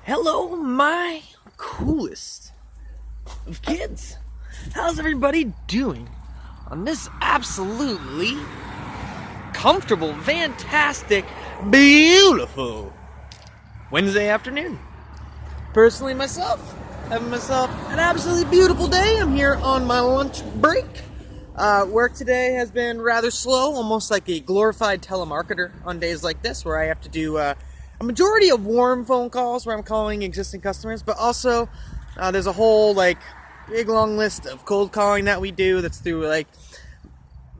Hello, my coolest of kids. How's everybody doing on this absolutely comfortable, fantastic, beautiful Wednesday afternoon? Personally, having myself an absolutely beautiful day. I'm here on my lunch break. Work today has been rather slow, almost like a glorified telemarketer on days like this, where I have to do a majority of warm phone calls where I'm calling existing customers, but also there's a whole big long list of cold calling that we do that's through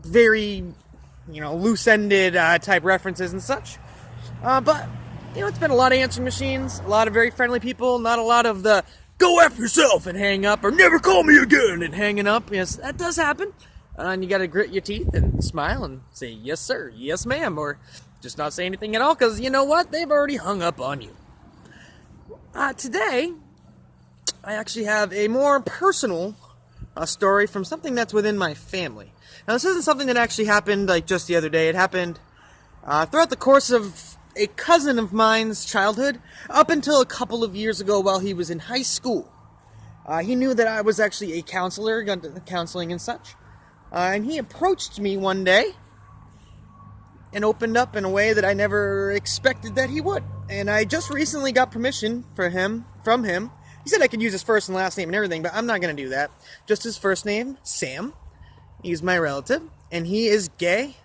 very loose-ended type references and such. But it's been a lot of answering machines, a lot of very friendly people, not a lot of the go F yourself and hang up or never call me again and hanging up. Yes, that does happen. And you gotta grit your teeth and smile and say yes sir, yes ma'am, or just not say anything at all, because you know what? They've already hung up on you. Today, I actually have a more personal story from something that's within my family. Now, this isn't something that actually happened just the other day. It happened throughout the course of a cousin of mine's childhood, up until a couple of years ago while he was in high school. He knew that I was actually a counselor, got into counseling and such. And he approached me one day and opened up in a way that I never expected that he would. And I just recently got permission from him. He said I could use his first and last name and everything, but I'm not going to do that. Just his first name, Sam. He's my relative, and he is gay.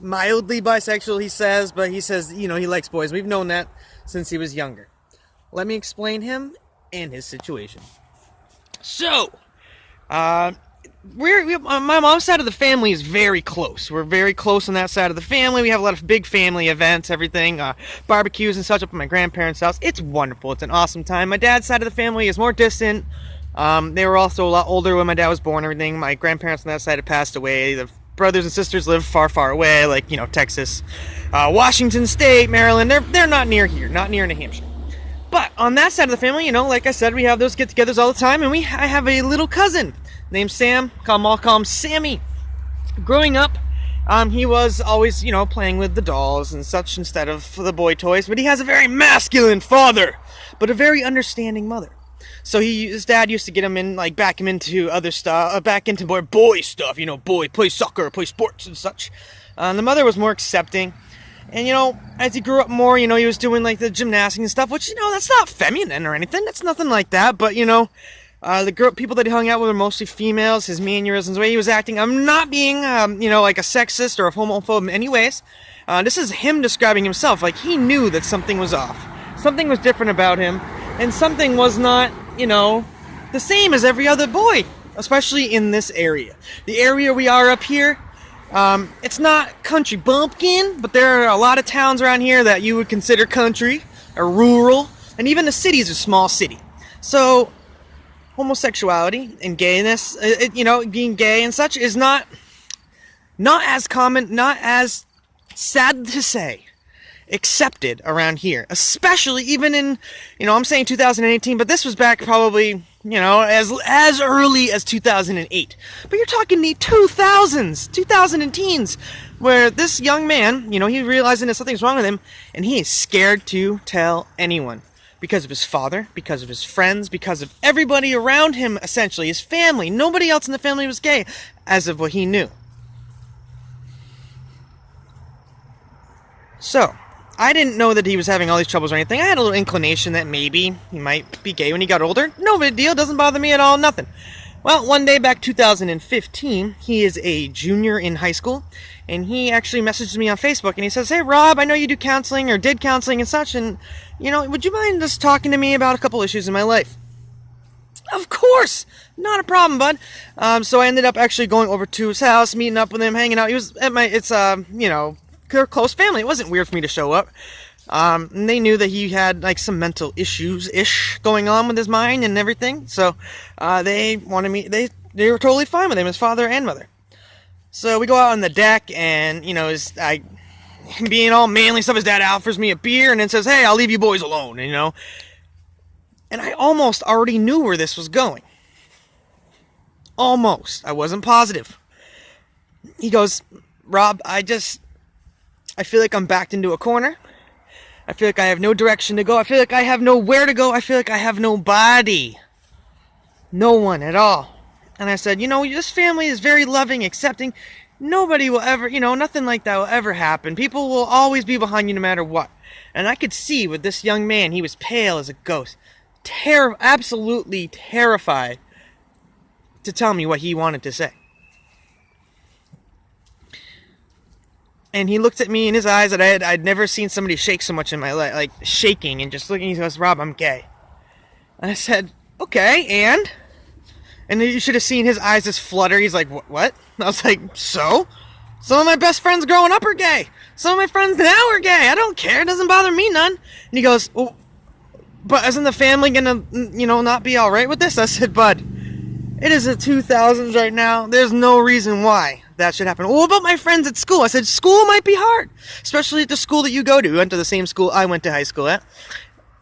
Mildly bisexual, he says, but he says, he likes boys. We've known that since he was younger. Let me explain him and his situation. So, my mom's side of the family is very close. We're very close on that side of the family. We have a lot of big family events, everything, barbecues and such up at my grandparents' house. It's wonderful. It's an awesome time. My dad's side of the family is more distant. They were also a lot older when my dad was born, everything. My grandparents on that side had passed away. The brothers and sisters live far, far away, Texas, Washington State, Maryland. They're not near here, not near New Hampshire. But on that side of the family, like I said, we have those get-togethers all the time, and I have a little cousin named Sam. I'll call him Sammy. Growing up, he was always, playing with the dolls and such instead of the boy toys. But he has a very masculine father, but a very understanding mother. So his dad used to get him in, back him into other stuff, back into boy stuff. Boy, play soccer, play sports and such. The mother was more accepting. And, as he grew up more, he was doing, the gymnastics and stuff, which, that's not feminine or anything. That's nothing like that. But, the people that he hung out with were mostly females. His mannerisms, the way he was acting. I'm not being, a sexist or a homophobe in any ways. This is him describing himself. He knew that something was off. Something was different about him. And something was not, the same as every other boy. Especially in this area. The area we are up here, it's not country bumpkin, but there are a lot of towns around here that you would consider country or rural. And even the city's a small city. So homosexuality and gayness, being gay and such is not as common, not as, sad to say, accepted around here. Especially even in, I'm saying 2018, but this was back probably, as early as 2008. But you're talking the 2010s, where this young man, he realizing that something's wrong with him, and he is scared to tell anyone. Because of his father, because of his friends, because of everybody around him, essentially, his family. Nobody else in the family was gay, as of what he knew. So, I didn't know that he was having all these troubles or anything. I had a little inclination that maybe he might be gay when he got older. No big deal, doesn't bother me at all, nothing. Well, one day back 2015, he is a junior in high school, and he actually messaged me on Facebook, and he says, "Hey, Rob, I know you do counseling, or did counseling and such, and, would you mind just talking to me about a couple issues in my life?" Of course! Not a problem, bud. So I ended up actually going over to his house, meeting up with him, hanging out. He was at they're close family. It wasn't weird for me to show up. And they knew that he had some mental issues-ish going on with his mind and everything. So they wanted me. They were totally fine with him, his father and mother. So we go out on the deck, and being all manly stuff, his dad offers me a beer and then says, "Hey, I'll leave you boys alone." And I almost already knew where this was going. Almost. I wasn't positive. He goes, "Rob, I feel like I'm backed into a corner. I feel like I have no direction to go. I feel like I have nowhere to go. I feel like I have nobody. No one at all. And I said, this family is very loving, accepting. Nobody will ever, nothing like that will ever happen. People will always be behind you no matter what. And I could see with this young man, he was pale as a ghost. Absolutely terrified to tell me what he wanted to say. And he looked at me in his eyes that I'd never seen somebody shake so much in my life, like shaking and just looking. He goes, "Rob, I'm gay." And I said, "Okay, and?" And you should have seen his eyes just flutter. He's like, "What?" And I was like, "So? Some of my best friends growing up are gay. Some of my friends now are gay. I don't care. It doesn't bother me none." And he goes, "Oh, but isn't the family gonna, not be all right with this?" I said, "Bud, it is the 2000s right now. There's no reason why that should happen." "Well, what about my friends at school?" I said, "School might be hard, especially at the school that you go to." We went to the same school I went to high school at.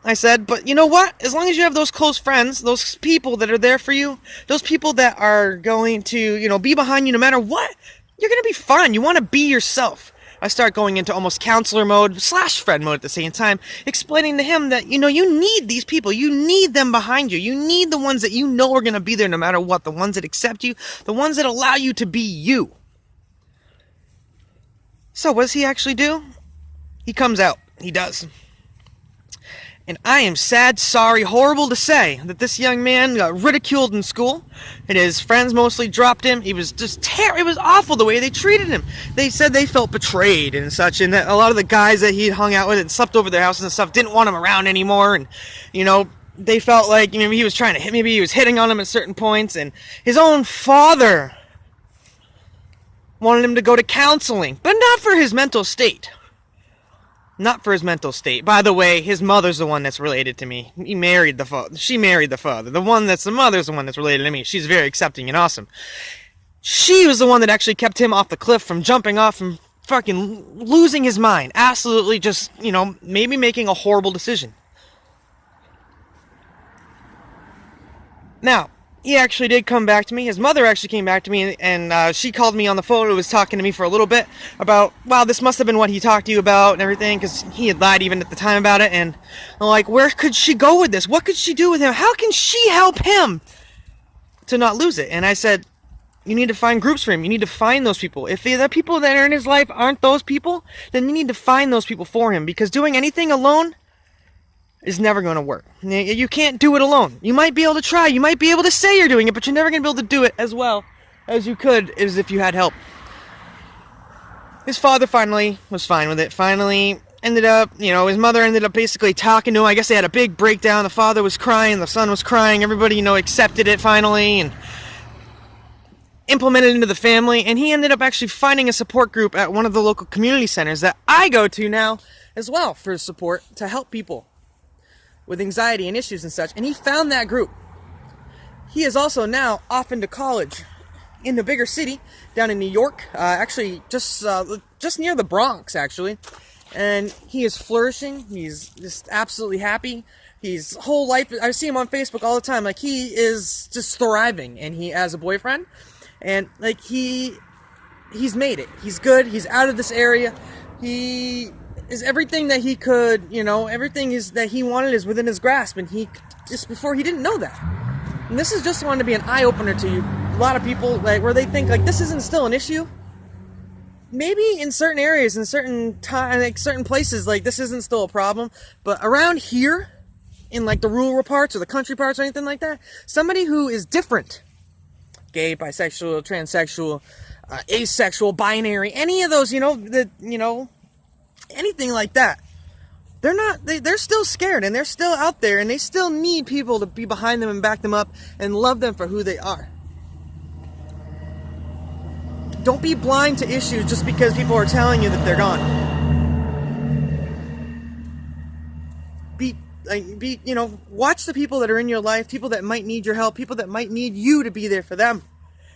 I said, "But you know what? As long as you have those close friends, those people that are there for you, those people that are going to, be behind you no matter what, you're going to be fine. You want to be yourself." I start going into almost counselor mode / friend mode at the same time, explaining to him that, you need these people. You need them behind you. You need the ones that are going to be there no matter what, the ones that accept you, the ones that allow you to be you. So what does he actually do? He comes out. He does. And I am sad, sorry, horrible to say that this young man got ridiculed in school, and his friends mostly dropped him. He was just it was awful the way they treated him. They said they felt betrayed and such, and that a lot of the guys that he'd hung out with and slept over their houses and stuff didn't want him around anymore, and, they felt like, maybe he was trying to hit, maybe he was hitting on him at certain points, and his own father wanted him to go to counseling, but not for his mental state. Not for his mental state. By the way, his mother's the one that's related to me. He married the father. She married the father. The mother's the one that's related to me. She's very accepting and awesome. She was the one that actually kept him off the cliff from jumping off and fucking losing his mind. Absolutely just, maybe making a horrible decision. Now, he actually did come back to me. His mother actually came back to me, and she called me on the phone and was talking to me for a little bit about, wow, this must have been what he talked to you about and everything, because he had lied even at the time about it. And I'm like, where could she go with this? What could she do with him? How can she help him to not lose it? And I said, you need to find groups for him. You need to find those people. If the people that are in his life aren't those people, then you need to find those people for him, because doing anything alone is never going to work. You can't do it alone. You might be able to try. You might be able to say you're doing it, but you're never going to be able to do it as well as you could as if you had help. His father finally was fine with it. Finally ended up, his mother ended up basically talking to him. I guess they had a big breakdown. The father was crying. The son was crying. Everybody, accepted it finally and implemented it into the family. And he ended up actually finding a support group at one of the local community centers that I go to now as well for support to help people with anxiety and issues and such, and he found that group. He is also now off into college in the bigger city down in New York, actually just near the Bronx, actually, and he is flourishing. He's just absolutely happy. His whole life, I see him on Facebook all the time, like he is just thriving, and he has a boyfriend, and like he's made it. He's good. He's out of this area. He is everything that he could, everything is that he wanted is within his grasp, and he just before he didn't know that. And this is just wanted to be an eye-opener to you. A lot of people, like, where they think, like, this isn't still an issue. Maybe in certain areas, in certain time, like certain places, like, this isn't still a problem, but around here, in like the rural parts or the country parts or anything like that, somebody who is different, gay, bisexual, transsexual, asexual, binary, any of those, anything like that, they're still scared, and they're still out there, and they still need people to be behind them and back them up and love them for who they are. Don't be blind to issues just because people are telling you that they're gone. Watch the people that are in your life, people that might need your help, people that might need you to be there for them,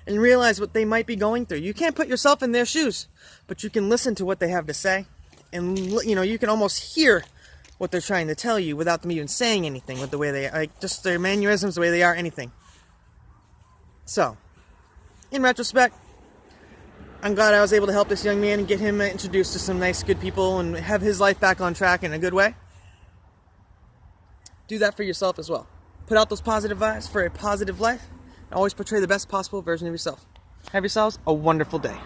and realize what they might be going through. You can't put yourself in their shoes, but you can listen to what they have to say. And, you can almost hear what they're trying to tell you without them even saying anything, with the way they, like, just their mannerisms, the way they are, anything. So, in retrospect, I'm glad I was able to help this young man and get him introduced to some nice, good people and have his life back on track in a good way. do that for yourself as well. Put out those positive vibes for a positive life, and always portray the best possible version of yourself. Have yourselves a wonderful day.